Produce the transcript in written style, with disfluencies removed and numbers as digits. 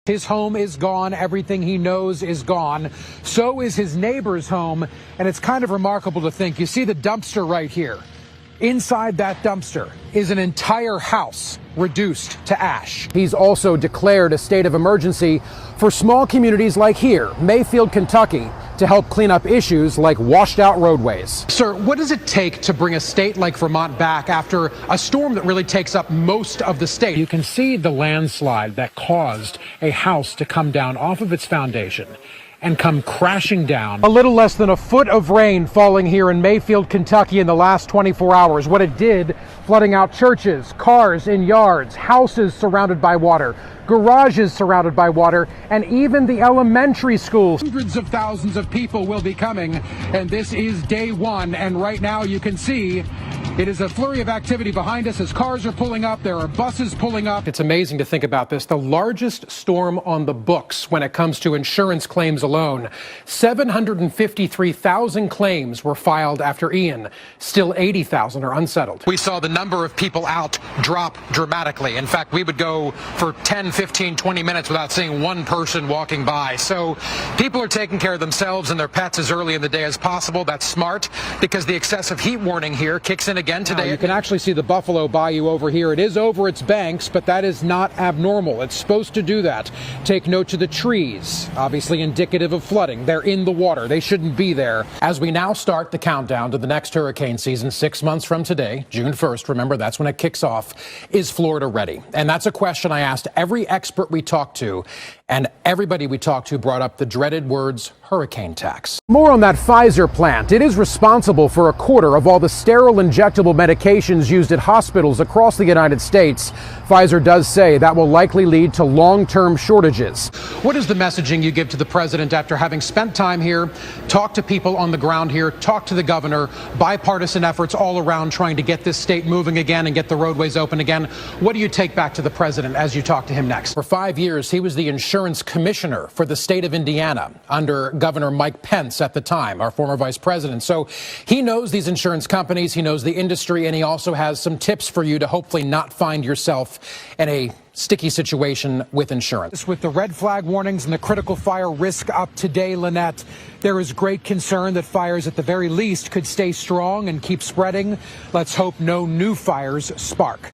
His home is gone. Everything he knows is gone. So is his neighbor's home. And it's kind of remarkable to think. You see the dumpster right here. Inside that dumpster is an entire house reduced to ash. He's also declared a state of emergency for small communities like here, Mayfield, Kentucky, to help clean up issues like washed out roadways. Sir, what does it take to bring a state like Vermont back after a storm that really takes up most of the state? You can see the landslide that caused a house to come down off of its foundation and come crashing down. A little less than a foot of rain falling here in Mayfield, Kentucky in the last 24 hours. What it did, flooding out churches, cars in yards, houses surrounded by water, garages surrounded by water, and even the elementary schools. Hundreds of thousands of people will be coming, and this is day one. And right now you can see it is a flurry of activity behind us as cars are pulling up. There are buses pulling up. It's amazing to think about this. The largest storm on the books when it comes to insurance claims alone. 753,000 claims were filed after Ian. Still 80,000 are unsettled. We saw the number of people out drop dramatically. In fact, we would go for 10, 15, 20 minutes without seeing one person walking by. So people are taking care of themselves and their pets as early in the day as possible. That's smart because the excessive heat warning here kicks in again today. Now, you can actually see the Buffalo Bayou over here. It is over its banks, but that is not abnormal. It's supposed to do that. Take note to the trees, obviously indicative of flooding. They're in the water. They shouldn't be there. As we now start the countdown to the next hurricane season 6 months from today, June 1st, remember that's when it kicks off, is Florida ready? And that's a question I asked every expert we talked to, and everybody we talked to brought up the dreaded words hurricane tax. More on that Pfizer plant. It is responsible for a quarter of all the sterile injectable medications used at hospitals across the United States. Pfizer does say that will likely lead to long-term shortages. What is the messaging you give to the president after having spent time here, talked to people on the ground here, talked to the governor, bipartisan efforts all around trying to get this state moving again and get the roadways open again? What do you take back to the president as you talk to him next? For 5 years, he was the insurance commissioner for the state of Indiana under Governor Mike Pence at the time, our former vice president. So he knows these insurance companies, he knows the industry, and he also has some tips for you to hopefully not find yourself in a sticky situation with insurance. With the red flag warnings and the critical fire risk up today, Lynette, there is great concern that fires at the very least could stay strong and keep spreading. Let's hope no new fires spark.